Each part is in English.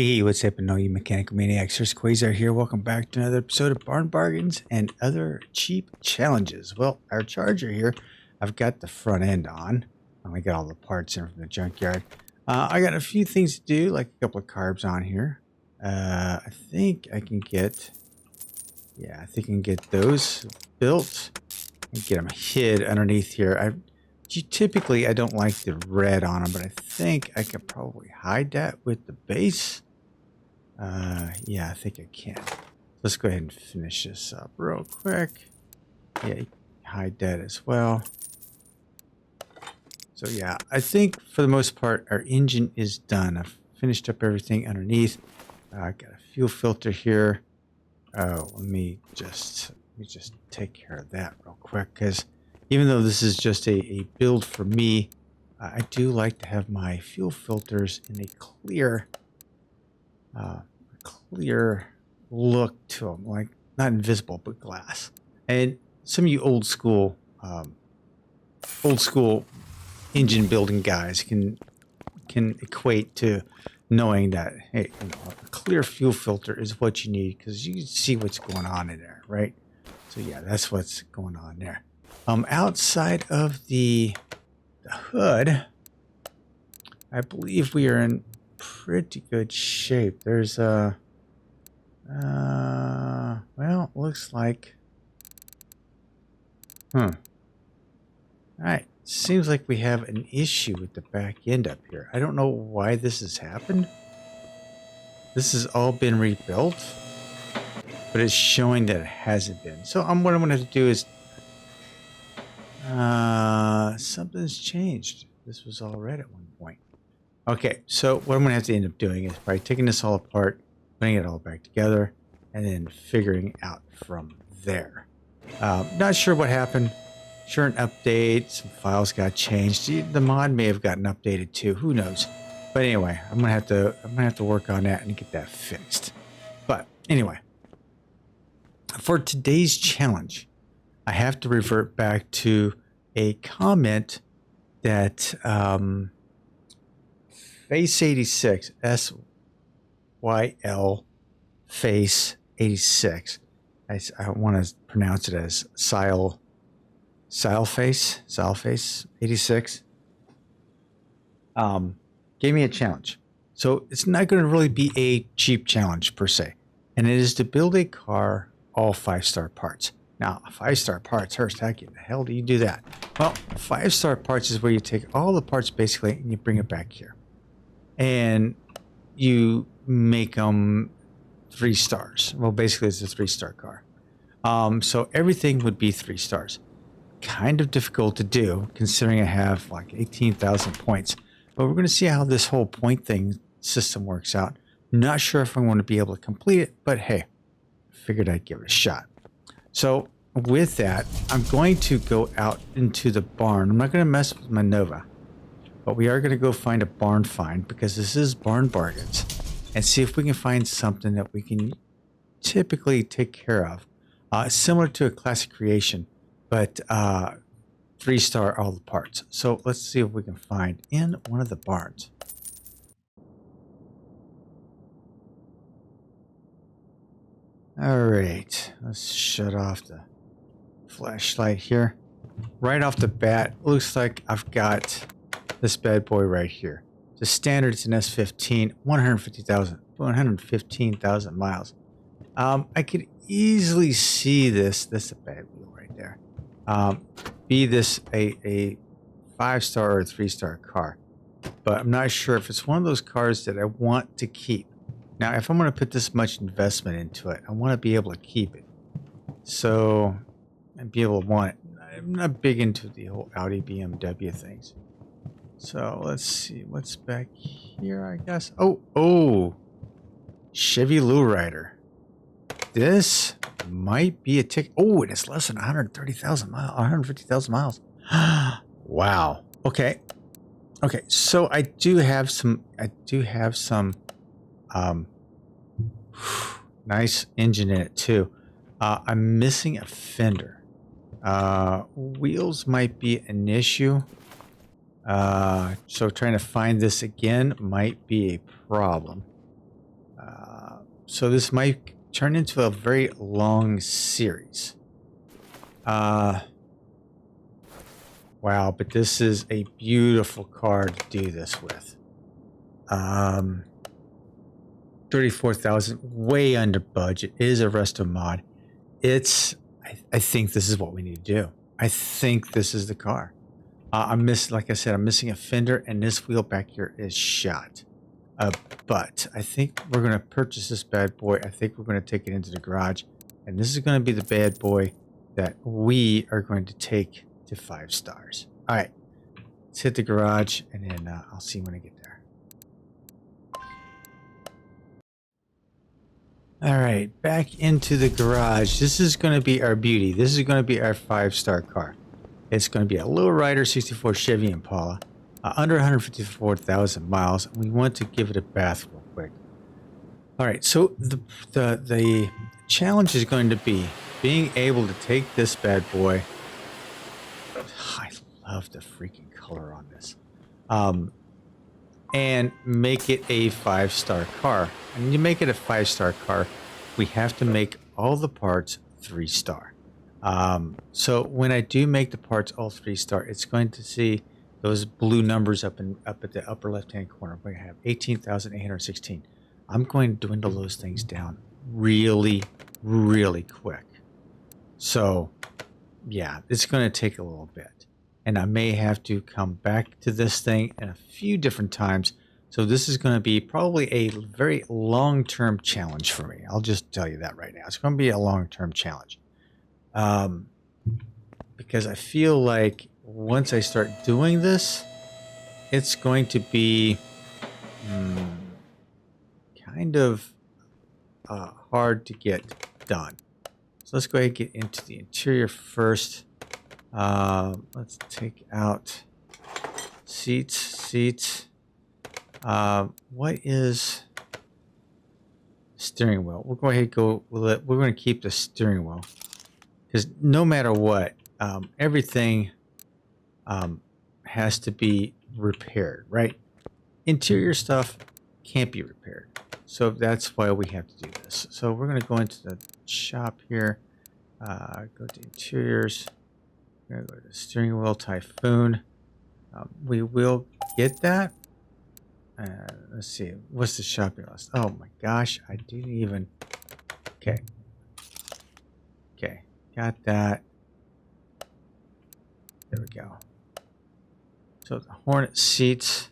Hey, what's up, all you mechanical maniacs? Here's Quayzar here. Welcome back to another episode of Barn Bargains and Other Cheap Challenges. Well, our Charger here, I've got the front end on. I got all the parts in from the junkyard. I got a few things to do, like a couple of carbs on here. I think I can get, I think I can get those built and get them hid underneath here. Typically, I don't like the red on them, but I think I can probably hide that with the base. Yeah, I think I can. Let's go ahead and finish this up real quick. Yeah, hide that as well. So yeah, I think for the most part, our engine is done. I've finished up everything underneath. I got a fuel filter here. Let me just take care of that real quick, because even though this is just a build for me, I do like to have my fuel filters in a clear look to them, like not invisible but glass. And some of you old school engine building guys can equate to knowing that, hey, a clear fuel filter is what you need, because you can see what's going on in there, right? So yeah, that's what's going on there. Outside of the hood, I believe we are in pretty good shape. There's a, well, looks like, all right. Seems like we have an issue with the back end up here. I don't know why this has happened. This has all been rebuilt, but it's showing that it hasn't been. So what I'm going to have to do is, something's changed. This was all red at one point. Okay, so what I'm going to have to end up doing is by taking this all apart, putting it all back together, and then figuring out from there. Not sure what happened. Sure, an update, some files got changed. The mod may have gotten updated too. Who knows? But anyway, I'm gonna have to work on that and get that fixed. But anyway, for today's challenge, I have to revert back to a comment that Face 86, SYL Face 86. I want to pronounce it as Salface 86, gave me a challenge. So it's not going to really be a cheap challenge per se, and it is to build a car all 5-star parts. Now, 5-star parts, Hurst, how the hell do you do that? Well, 5-star parts is where you take all the parts basically and you bring it back here, and you make them 3 stars. Well, basically it's a 3-star car. So everything would be 3 stars. Kind of difficult to do considering I have like 18,000 points, but we're going to see how this whole point thing system works out. Not sure if I'm going to be able to complete it, but hey, figured I'd give it a shot. So with that, I'm going to go out into the barn. I'm not going to mess with my Nova, but we are going to go find a barn find, because this is Barn Bargains, and see if we can find something that we can typically take care of, similar to a classic creation, but 3-star all the parts. So let's see if we can find in one of the barns. All right, let's shut off the flashlight here. Right off the bat, looks like I've got this bad boy right here. The standard, it's an S15, 115,000 miles. I could easily see this is a bad wheel right there. Be this a 5-star or a 3-star car, but I'm not sure if it's one of those cars that I want to keep. Now, if I'm going to put this much investment into it, I want to be able to keep it, so and be able to want it. I'm not big into the whole Audi BMW things. So let's see what's back here, I guess. Oh, Chevy Lowrider. This might be a tick. Oh, and it's less than 130,000 miles, 150,000 miles. Wow. Okay. So I do have some nice engine in it too. I'm missing a fender. Wheels might be an issue. So trying to find this again might be a problem. So this might turn into a very long series. Wow, but this is a beautiful car to do this with. 34,000, way under budget. It is a resto mod. I think this is what we need to do. I think this is the car. Like I said, I'm missing a fender, and this wheel back here is shot. But I think we're going to purchase this bad boy. I think we're going to take it into the garage, and this is going to be the bad boy that we are going to take to 5 stars. All right, let's hit the garage, and then I'll see when I get there. All right, back into the garage. This is going to be our beauty. This is going to be our 5-star car. It's going to be a low rider 64 Chevy Impala, under 154,000 miles. We want to give it a bath real quick. All right, so the challenge is going to be being able to take this bad boy. I love the freaking color on this. And make it a 5-star car. And you make it a 5-star car, we have to make all the parts 3-star. So when I do make the parts all 3-star, it's going to see those blue numbers up at the upper left-hand corner. We're going to have 18,816. I'm going to dwindle those things down really, really quick. So, yeah, it's going to take a little bit. And I may have to come back to this thing in a few different times. So this is going to be probably a very long-term challenge for me. I'll just tell you that right now. It's going to be a long-term challenge. Because I feel like once I start doing this, it's going to be kind of hard to get done. So let's go ahead and get into the interior first. Let's take out seats. What is steering wheel? We'll go ahead and go with it. We're going to keep the steering wheel because no matter what, everything has to be repaired, right? Interior stuff can't be repaired. So that's why we have to do this. So we're going to go into the shop here, go to interiors. We're going to go to steering wheel Typhoon. We will get that. Let's see. What's the shopping list? Oh my gosh. I didn't even. Okay. Okay. Got that. There we go. So the Hornet seats,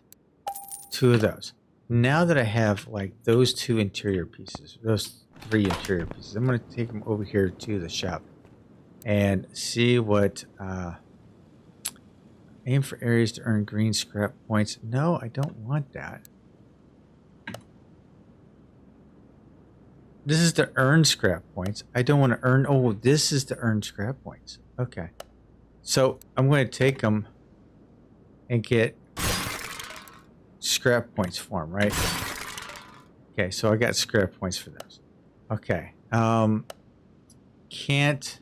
2 of those. Now that I have like those 2 interior pieces, those 3 interior pieces, I'm going to take them over here to the shop and see what aim for areas to earn green scrap points. No, I don't want that. This is to earn scrap points. I don't want to earn. Oh, this is to earn scrap points. Okay. So I'm going to take them and get scrap points for them, right? Okay, so I got scrap points for those. Okay. Can't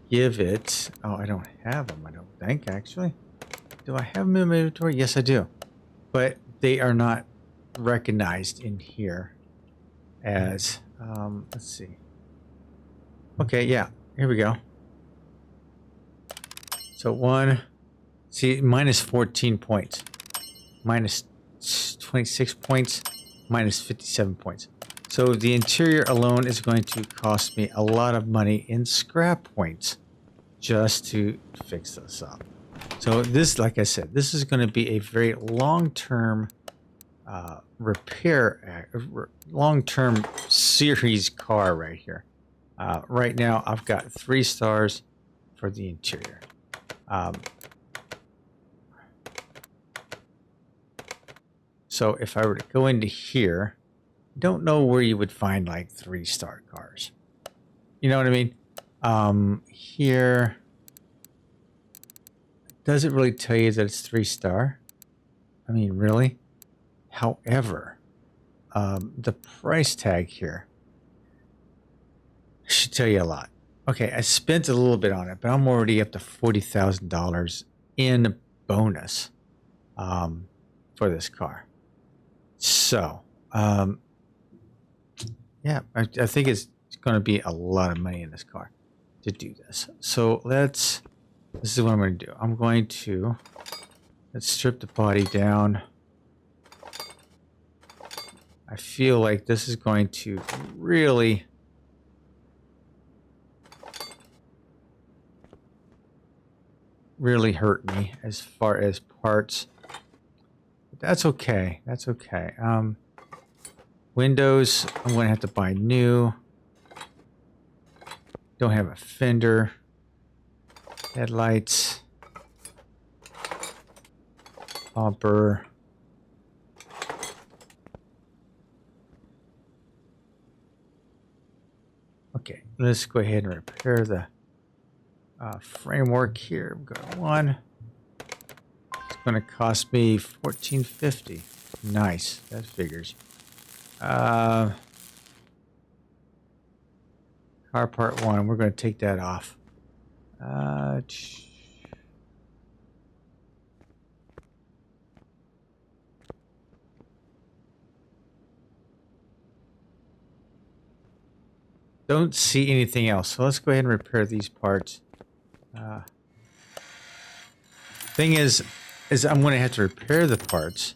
give it. Oh, I don't have them, I don't think, actually. Do I have them in my inventory? Yes, I do. But they are not recognized in here as, let's see. Okay, yeah, here we go. So see, minus 14 points, minus 26 points, minus 57 points. So the interior alone is going to cost me a lot of money in scrap points just to fix this up. So this, like I said, this is going to be a very long-term long-term series car right here. Right now, I've got 3 stars for the interior. So if I were to go into here, don't know where you would find like 3-star cars. You know what I mean? Here, does it really tell you that it's 3-star? I mean, really? However, the price tag here should tell you a lot. Okay, I spent a little bit on it, but I'm already up to $40,000 in bonus for this car. So Yeah, I think it's going to be a lot of money in this car to do this. So this is what I'm going to do. Let's strip the body down. I feel like this is going to really hurt me as far as parts. But that's okay. That's okay. Windows, I'm going to have to buy new. Don't have a fender. Headlights. Bumper. Okay, let's go ahead and repair the framework here. We've got one. It's going to cost me $14.50. Nice, that figures. Car part one, we're going to take that off. Don't see anything else, so let's go ahead and repair these parts. Thing is I'm going to have to repair the parts.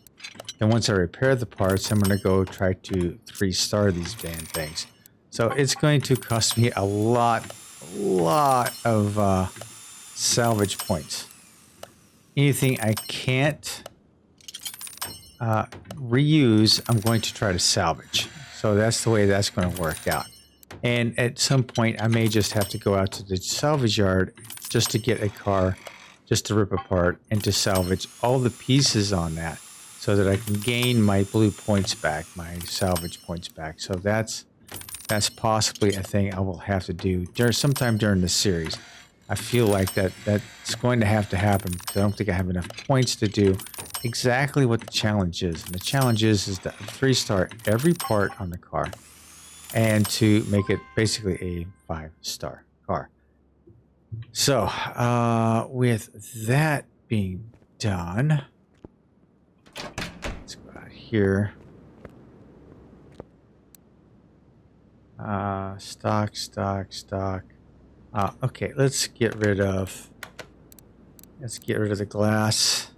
And once I repair the parts, I'm going to go try to 3-star these damn things. So it's going to cost me a lot of salvage points. Anything I can't reuse, I'm going to try to salvage. So that's the way that's going to work out. And at some point, I may just have to go out to the salvage yard just to get a car, just to rip apart and to salvage all the pieces on that so that I can gain my blue points back, my salvage points back. So that's possibly a thing I will have to do sometime during the series. I feel like that's going to have to happen because I don't think I have enough points to do exactly what the challenge is. And the challenge is to 3-star every part on the car and to make it basically a 5-star car. So, with that being done, let's go out here. Stock. Okay, let's get rid of the glass.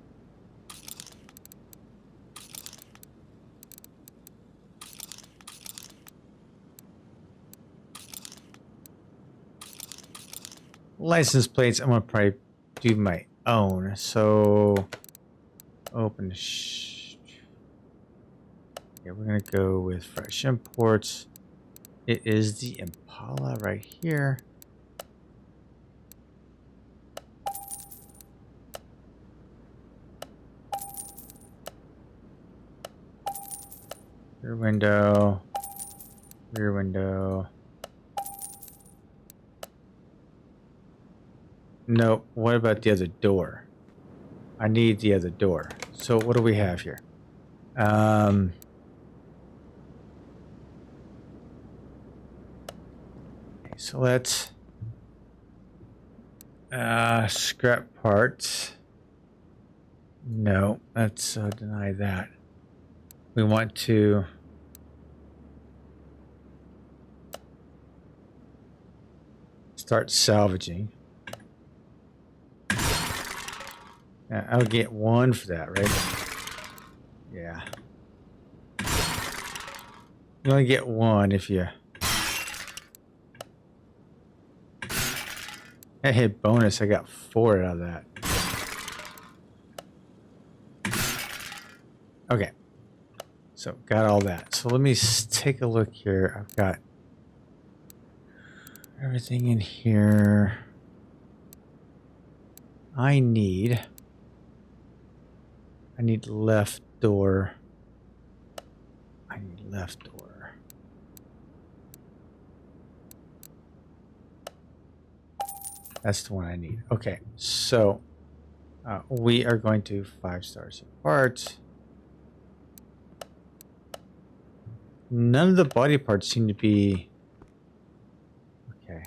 License plates, I'm going to probably do my own. So, open. Yeah, we're going to go with fresh imports. It is the Impala right here. Rear window. Rear window. Nope. What about the other door? I need the other door. So what do we have here? Okay, so let's scrap parts. No, let's deny that. We want to start salvaging. I'll get one for that, right? Yeah. You only get one if you... I hit bonus, I got 4 out of that. Okay. So, got all that. So, let me take a look here. I've got everything in here. I need left door. I need left door. That's the one I need. Okay, so we are going to 5 stars apart. None of the body parts seem to be okay.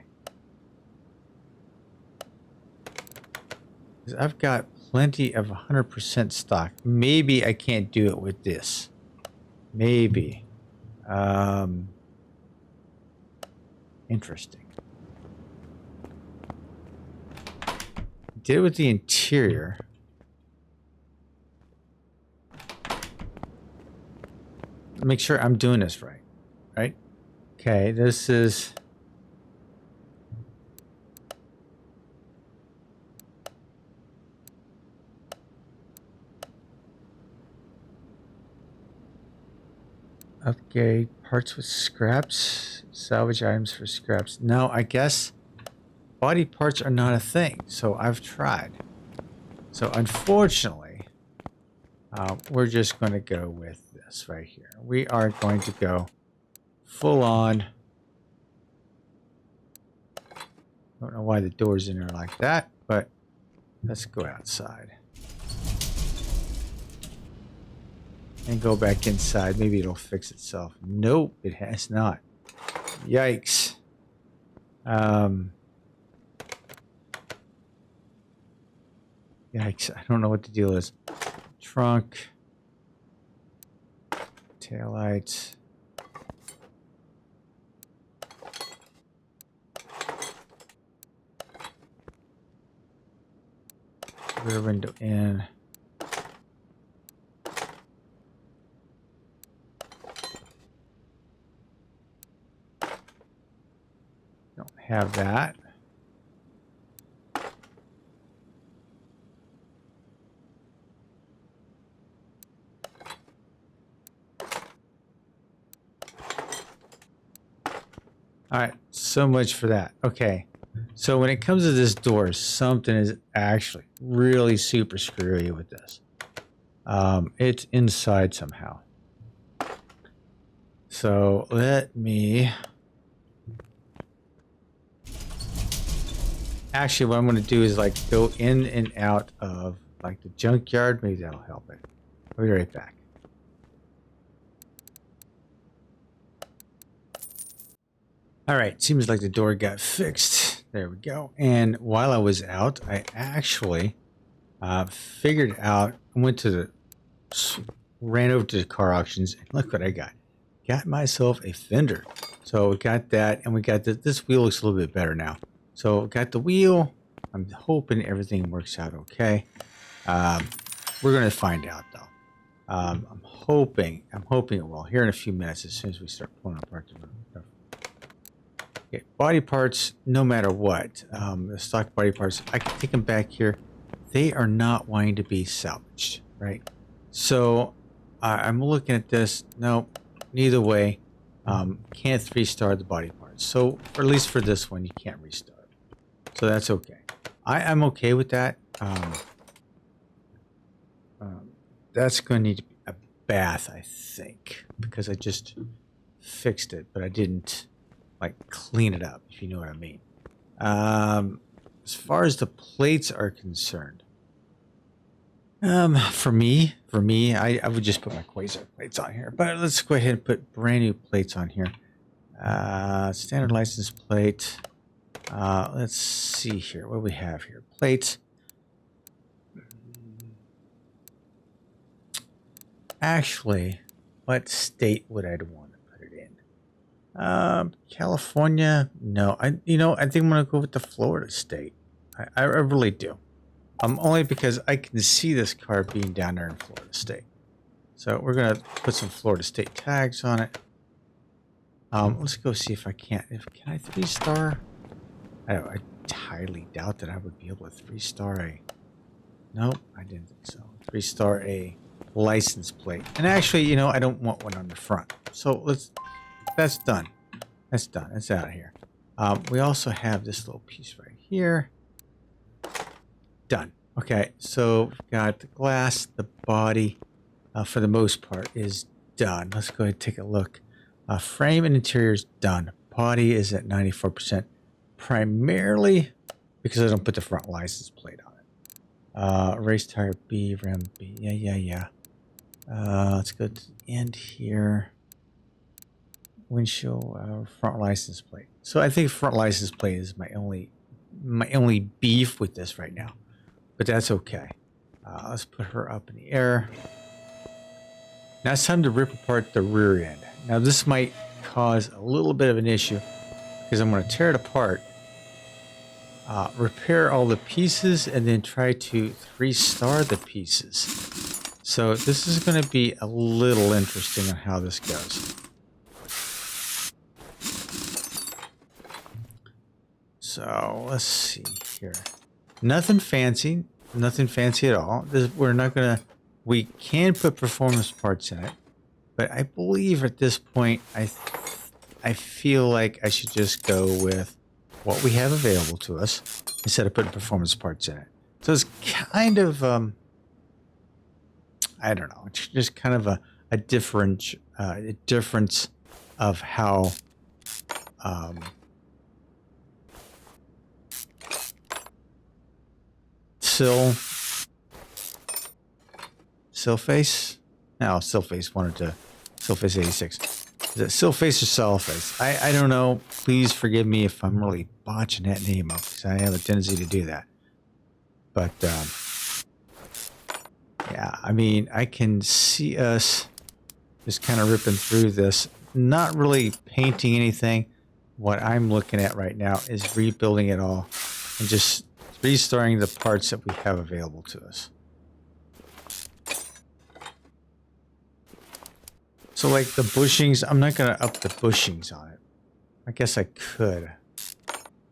I've got plenty of 100% stock. Maybe I can't do it with this. Maybe. Interesting. Did it with the interior. Make sure I'm doing this right. Right? Okay, this is... Upgrade parts with scraps. Salvage items for scraps. No, I guess body parts are not a thing. So I've tried. So unfortunately, we're just going to go with this right here. We are going to go full on. Don't know why the door's in there like that, but let's go outside. And go back inside. Maybe it'll fix itself. Nope, it has not. Yikes. Yikes. I don't know what the deal is. Trunk. Taillights. Rear window in. Don't have that. All right, so much for that. Okay, so when it comes to this door, something is actually really super screwy with this. It's inside somehow. So let me... Actually, what I'm going to do is like go in and out of like the junkyard. Maybe that'll help it. I'll be right back. All right, seems like the door got fixed. There we go. And while I was out, I actually figured out, ran over to the car auctions, and look what I got. Got myself a fender. So we got that, and we got this wheel looks a little bit better now. So got the wheel. I'm hoping everything works out okay. We're gonna find out though. I'm hoping it will. Here in a few minutes, as soon as we start pulling apart the okay, body parts, no matter what, the stock body parts, I can take them back here. They are not wanting to be salvaged, right? So I'm looking at this. No, neither way. Can't 3-star the body parts. So, or at least for this one, you can't restart. So that's okay. I'm okay with that. That's going to need a bath, I think, because I just fixed it, but I didn't like clean it up, if you know what I mean. As far as the plates are concerned, for me, I would just put my Quayzar plates on here, but let's go ahead and put brand new plates on here. Standard license plate. Let's see here. What do we have here? Plates. Actually, what state would I want to put it in? California? No. I think I'm gonna go with the Florida state. I really do. Only because I can see this car being down there in Florida state. So we're gonna put some Florida state tags on it. Let's go see if I can. Can I 3-star? I highly doubt that I would be able to 3-star a. Nope, I didn't think so. 3-star a license plate. And actually, I don't want one on the front. So that's done. That's done. That's out of here. We also have this little piece right here. Done. Okay, so we've got the glass, the body, for the most part, is done. Let's go ahead and take a look. Frame and interior is done. Body is at 94%, primarily because I don't put the front license plate on it. Race tire B, rim B. Yeah. Let's go to the end here. Windshield, front license plate. So I think front license plate is my only beef with this right now. But that's okay. Let's put her up in the air. Now it's time to rip apart the rear end. Now this might cause a little bit of an issue because I'm going to tear it apart, repair all the pieces, and then try to 3-star the pieces. So this is going to be a little interesting on how this goes. So let's see here. Nothing fancy at all. We're not gonna. We can put performance parts in it, but I believe at this point, I feel like I should just go with what we have available to us instead of putting performance parts in it. So it's kind of, I don't know, it's just kind of a difference of how. Sillface? No, Sillface wanted to. Sillface 86. Is it Sillface or Sillface? I don't know. Please forgive me if I'm really botching that name up, because I have a tendency to do that. But, yeah, I mean, I can see us just kind of ripping through this, not really painting anything. What I'm looking at right now is rebuilding it all and just restarting the parts that we have available to us. So like the bushings, I'm not going to up the bushings on it. I guess I could.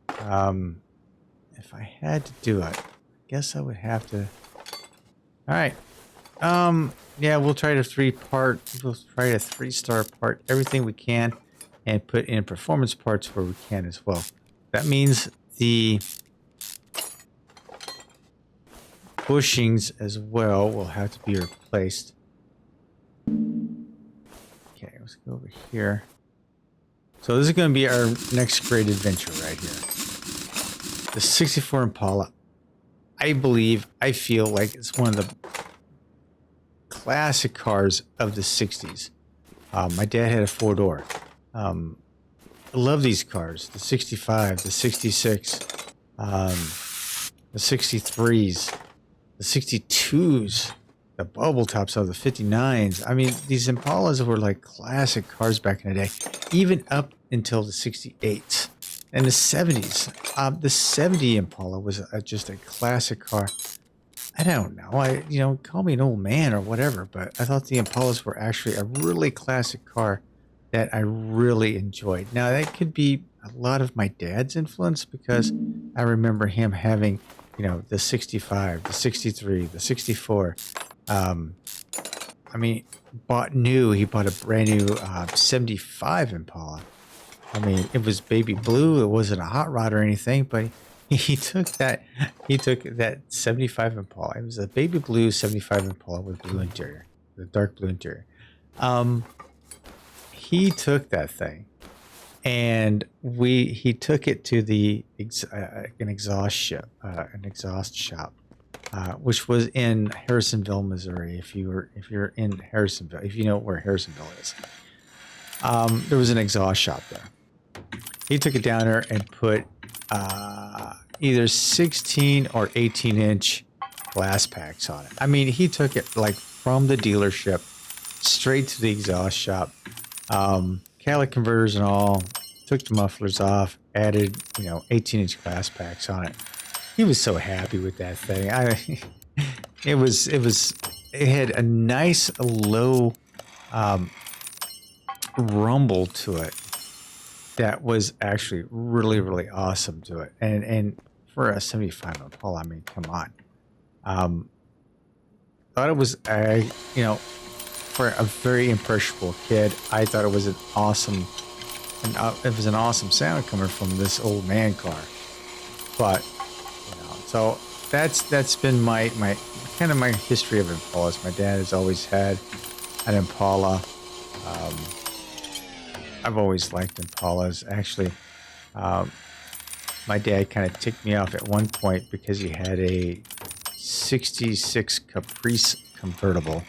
If I had to do it, I guess I would have to. All right. Yeah, we'll try to 3-star part everything we can and put in performance parts where we can as well. That means the bushings as well will have to be replaced. Okay, let's go over here. So this is going to be our next great adventure right here. The 64 Impala. I feel like it's one of the classic cars of the 60s. My dad had a 4-door. I love these cars. The 65, the 66, the 63s. The 62s, the bubble tops of the 59s. I mean, these Impalas were like classic cars back in the day, even up until the 68s and the 70s. The 70 Impala was just a classic car. I don't know. Call me an old man or whatever, but I thought the Impalas were actually a really classic car that I really enjoyed. Now, that could be a lot of my dad's influence because I remember him having the 65, the 63, the 64. I mean, he bought a brand new 75 Impala. I mean, it was baby blue. It wasn't a hot rod or anything, but he took that 75 Impala. It was a baby blue 75 Impala with blue interior, the dark blue interior. He took that thing. And he took it to an exhaust shop, which was in Harrisonville, Missouri. If you're in Harrisonville, if you know where Harrisonville is, there was an exhaust shop there. He took it down there and put either 16 or 18-inch glass packs on it. I mean, he took it like from the dealership straight to the exhaust shop. Catalytic converters and all, took the mufflers off, added, 18-inch glass packs on it. He was so happy with that thing. It had a nice low rumble to it that was actually really, really awesome to it. And for a 75 Impala, I mean, come on. Thought it was, for a very impressionable kid, I thought it was an awesome sound coming from this old man car. But so that's been my kind of my history of Impalas. My dad has always had an Impala. I've always liked Impalas. Actually, my dad kind of ticked me off at one point because he had a 66 Caprice convertible.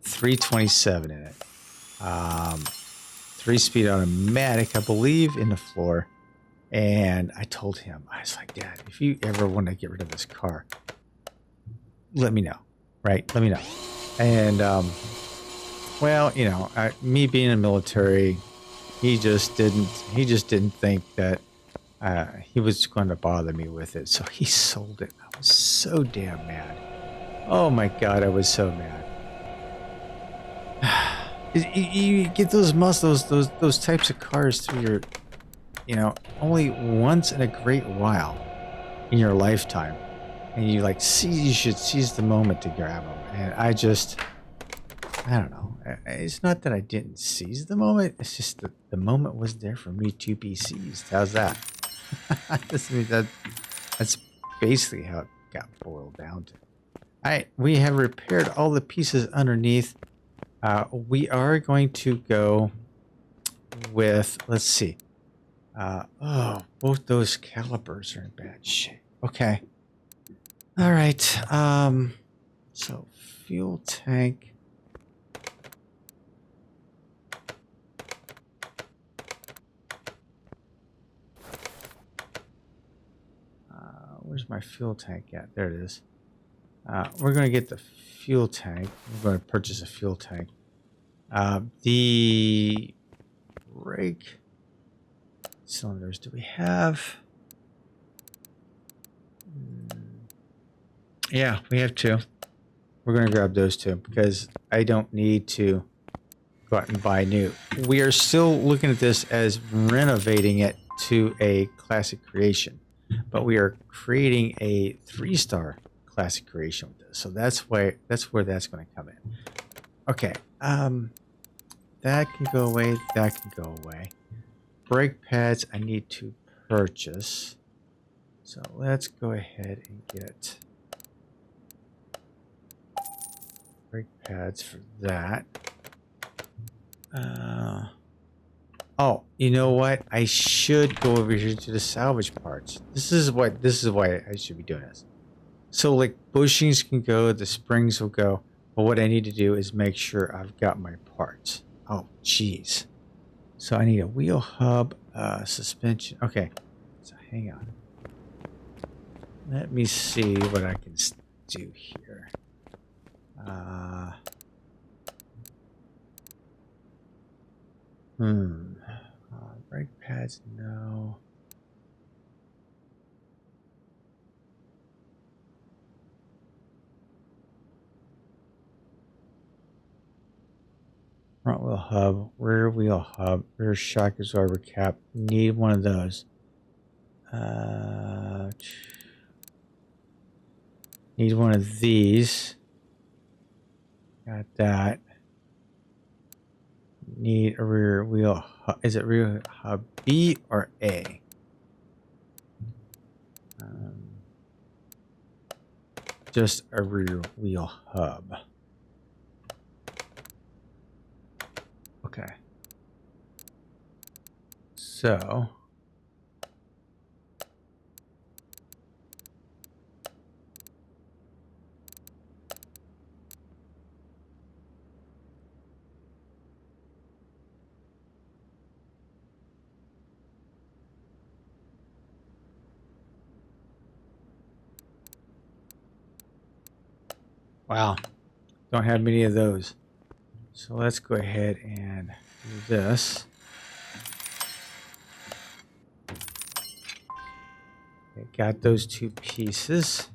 327 in it, 3-speed automatic, I believe, in the floor. And I told him, I was like, Dad, if you ever want to get rid of this car, let me know, right? Let me know. And Well, you know, me being in the military, he just didn't think that he was going to bother me with it, so he sold it. I was so damn mad. Oh my god, I was so mad. You get those muscles, those types of cars through your, you know, only once in a great while in your lifetime, and you like you should seize the moment to grab them. And I don't know. It's not that I didn't seize the moment. It's just that the moment was there for me to be seized. How's that? That's basically how it got boiled down to. All right, we have repaired all the pieces underneath. We are going to go with, let's see. Oh, both those calipers are in bad shape. Okay. All right. So fuel tank. Where's my fuel tank at? There it is. We're going to get the fuel tank. We're going to purchase a fuel tank. The brake cylinders. Do we have? Yeah, we have two. We're going to grab those two because I don't need to go out and buy new. We are still looking at this as renovating it to a classic creation, but we are creating a 3-star classic creation with this. So that's where that's going to come in. Okay. That can go away. That can go away. Brake pads I need to purchase. So let's go ahead and get brake pads for that. Oh, you know what? I should go over here to the salvage parts. This is why I should be doing this. So like bushings can go, the springs will go, but what I need to do is make sure I've got my parts. Oh, jeez. So I need a wheel hub, suspension. Okay, so hang on. Let me see what I can do here. Brake pads, no. Front wheel hub, rear wheel hub, rear shock absorber cap. Need one of those. Need one of these. Got that. Need a rear wheel hub. Is it rear hub B or A? Just a rear wheel hub. Okay. So wow, don't have many of those. So let's go ahead and do this. Okay, got those two pieces.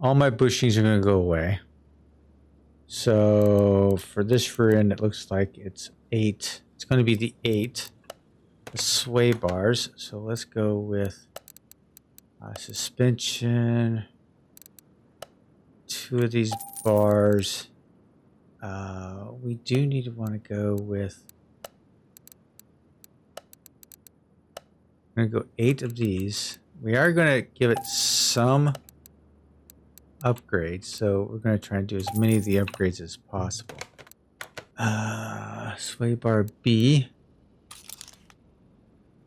All my bushings are going to go away. So for this rear end, it looks like it's 8. It's going to be the 8. The sway bars. So let's go with suspension. 2 of these bars. We do need to want to go with. I'm going to go 8 of these. We are going to give it some upgrades, so we're going to try and do as many of the upgrades as possible. Sway bar B.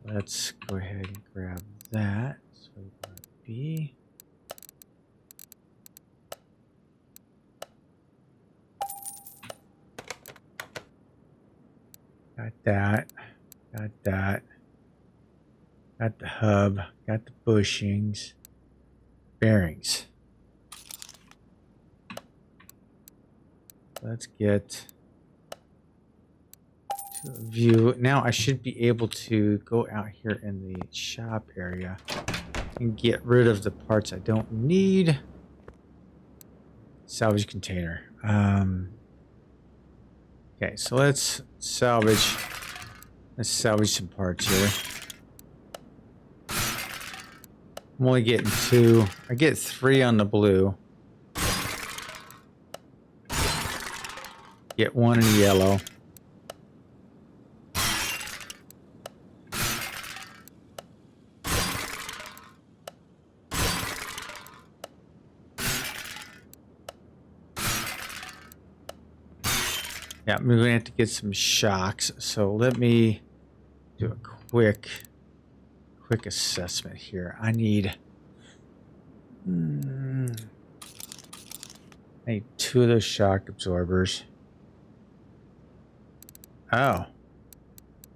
Let's go ahead and grab that. Sway bar B. Got that. Got that. Got the hub. Got the bushings. Bearings. let's get to a view. Now I should be able to go out here in the shop area and get rid of the parts I don't need. Salvage container. Okay, so let's salvage some parts here. I'm only getting 2. I get 3 on the blue. Get 1 in yellow. Yeah, I'm going to have to get some shocks. So let me do a quick assessment here. I need 2 of those shock absorbers. Oh.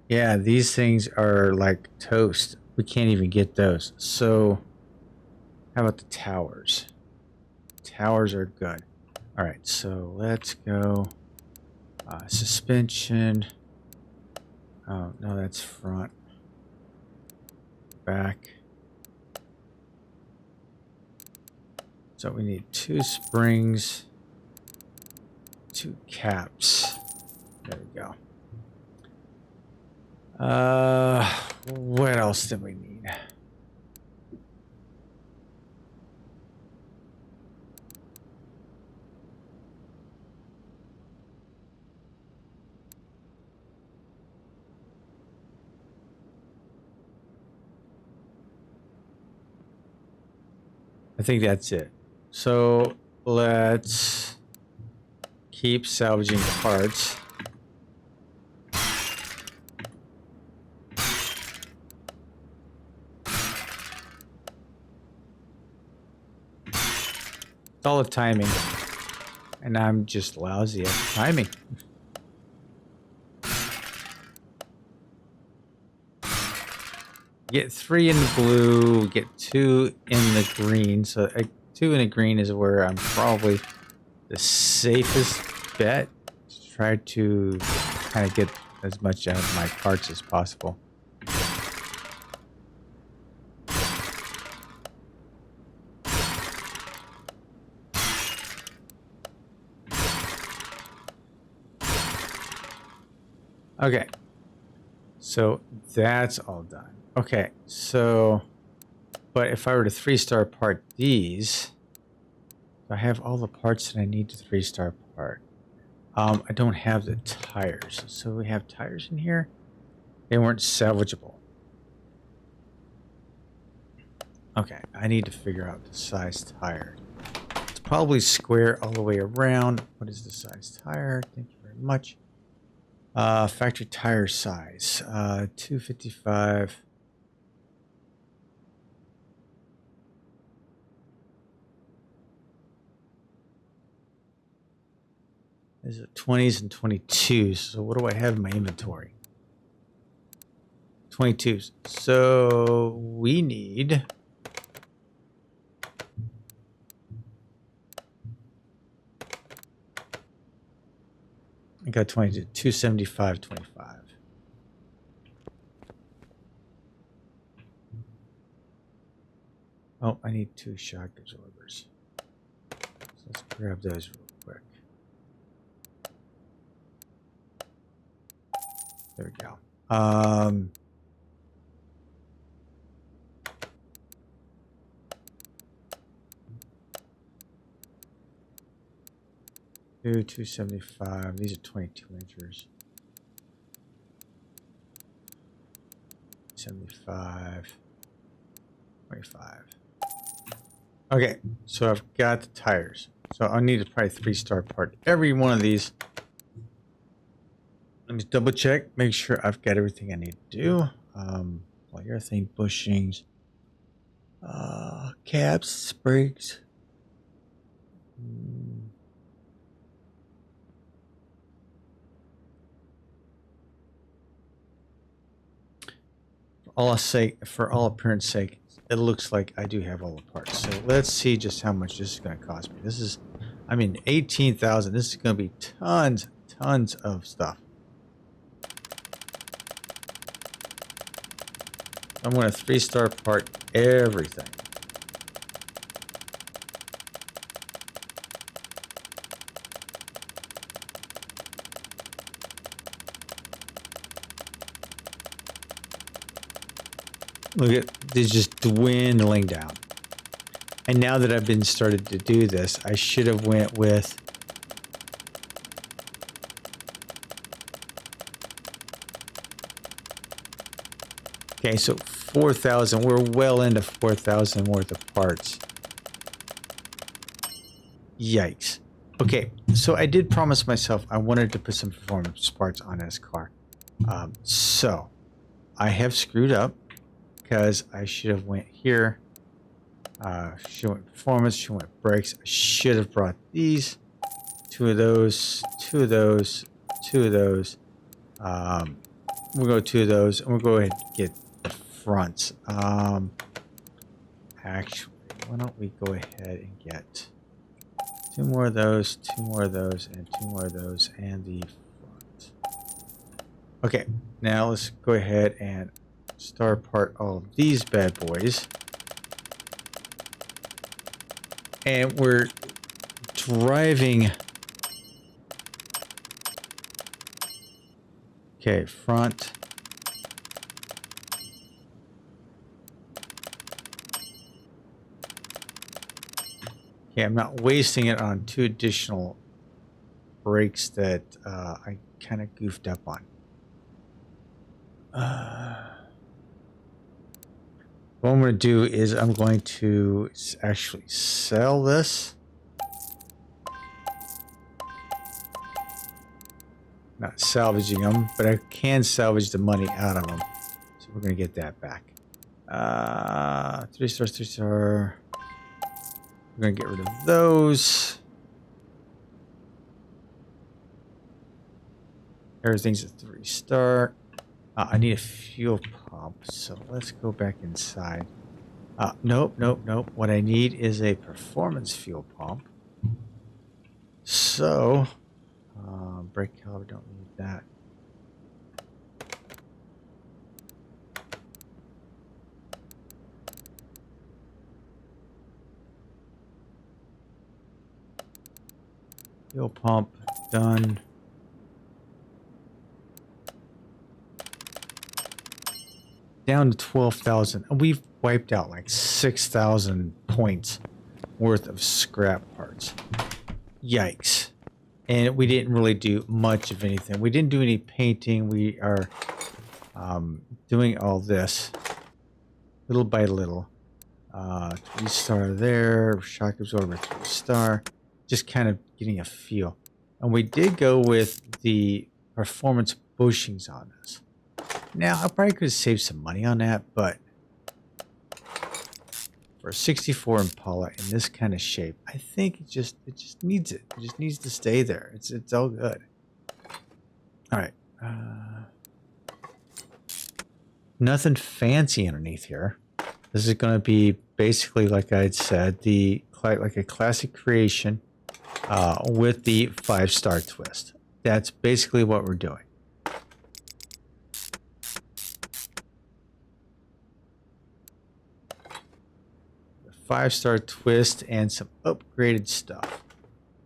Yeah, these things are like toast. We can't even get those. So how about the towers? Towers are good. All right, so let's go. Suspension. Oh, no, that's front. Back. So we need 2 springs, 2 caps. There we go. What else did we need? I think that's it. So let's keep salvaging parts. It's all of timing. And I'm just lousy at timing. Get 3 in the blue, get 2 in the green. So 2 in the green is where I'm probably the safest bet to try to kind of get as much out of my parts as possible. Okay, so that's all done. Okay, so, but if I were to 3-star part these, I have all the parts that I need to 3-star part. I don't have the tires. So we have tires in here. They weren't salvageable. Okay, I need to figure out the size tire. It's probably square all the way around. What is the size tire? Thank you very much. Factory tire size, 255. Is it 20s and 22s? So what do I have in my inventory? 22s. So we need. I got 22, 275, 25. Oh, I need 2 shock absorbers. So let's grab those real quick. There we go. 275. These are 22 inches. 75. 25. Okay, so I've got the tires. So I need to probably 3-star part every one of these. Let me double check, make sure I've got everything I need to do. Polyurethane bushings, caps, springs. For all appearance sake, it looks like I do have all the parts. So let's see just how much this is going to cost me. This is I mean, 18,000. This is going to be tons of stuff. I'm going to 3-star part everything. Look at, they're just dwindling down. And now that I've been started to do this, I should have went with okay, so 4,000. We're well into 4,000 worth of parts. Yikes. Okay, so I did promise myself I wanted to put some performance parts on this car. So I have screwed up because I should have went here. Should have went performance, should have went brakes. I should have brought these. 2 of those, 2 of those, 2 of those. We'll go 2 of those, and we'll go ahead and get the fronts. Actually, why don't we go ahead and get 2 more of those, 2 more of those, and 2 more of those, and the front. Okay, now let's go ahead and star part all of these bad boys. And we're driving. Okay, front. Okay, I'm not wasting it on 2 additional brakes that I kind of goofed up on. What I'm going to do is I'm going to actually sell this. Not salvaging them, but I can salvage the money out of them. So we're going to get that back. 3 stars, 3 star. We're going to get rid of those. Everything's a 3-star. I need a fuel pump, so let's go back inside. Nope. What I need is a performance fuel pump. So, brake caliper, don't need that. Fuel pump, done. Down to 12,000, and we've wiped out like 6,000 points worth of scrap parts. Yikes. And we didn't really do much of anything. We didn't do any painting. We are doing all this little by little. 3-star there, shock absorber 3-star, just kind of getting a feel. And we did go with the performance bushings on this. Now, I probably could have saved some money on that, but for a 64 Impala in this kind of shape, I think it just needs it. It just needs to stay there. It's all good. All right. Nothing fancy underneath here. This is going to be basically, like I'd said, like a classic creation with the 5-star twist. That's basically what we're doing. 5-star twist and some upgraded stuff.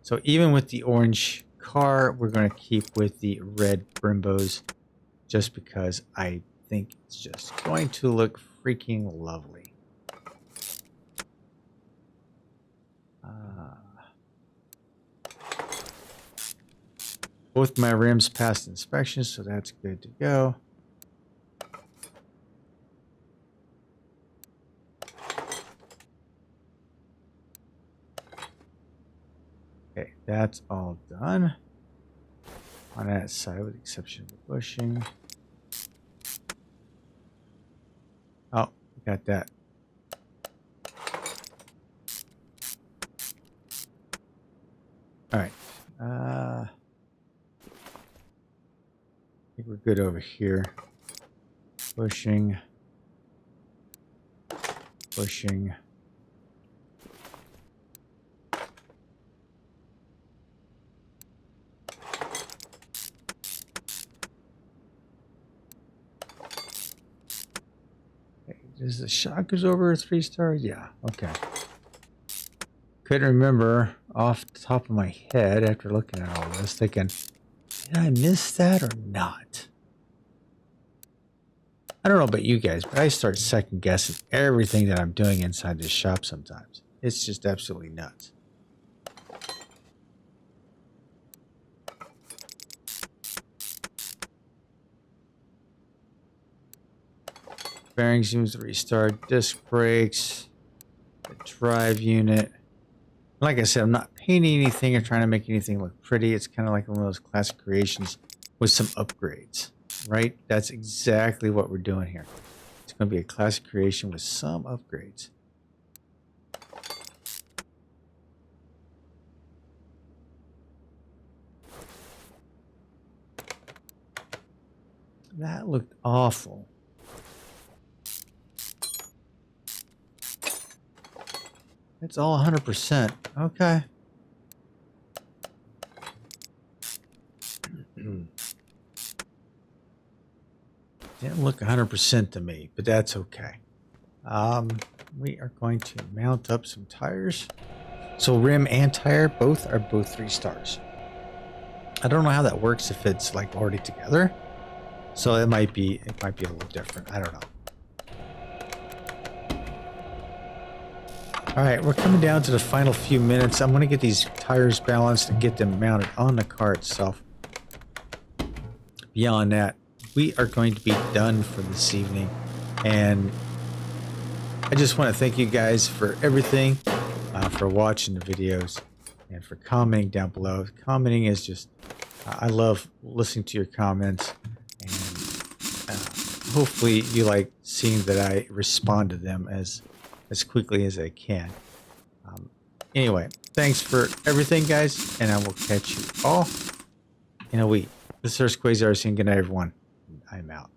So even with the orange car, we're going to keep with the red Brimbos just because I think it's just going to look freaking lovely. Both my rims passed inspection, so that's good to go. Okay, that's all done on that side with the exception of the bushing. Oh, got that. All right. I think we're good over here. Bushing. Bushing. Is the shock goes over 3 stars? Yeah, okay. Couldn't remember off the top of my head after looking at all this, thinking, did I miss that or not? I don't know about you guys, but I start second guessing everything that I'm doing inside this shop sometimes. It's just absolutely nuts. Bearings seems to restart, disc brakes, the drive unit. Like I said, I'm not painting anything or trying to make anything look pretty. It's kind of like one of those classic creations with some upgrades, right? That's exactly what we're doing here. It's going to be a classic creation with some upgrades. That looked awful. It's all 100%. Okay. Didn't look 100% to me, but that's okay. We are going to mount up some tires. So rim and tire both are 3 stars. I don't know how that works if it's like already together. So it might be a little different. I don't know. All right, we're coming down to the final few minutes. I'm going to get these tires balanced and get them mounted on the car itself. Beyond that, we are going to be done for this evening. And I just want to thank you guys for everything, for watching the videos and for commenting down below. Commenting is just, I love listening to your comments. And hopefully you like seeing that I respond to them as quickly as I can. Anyway, thanks for everything, guys, and I will catch you all in a week. This is Quayzar saying good night, everyone. I'm out.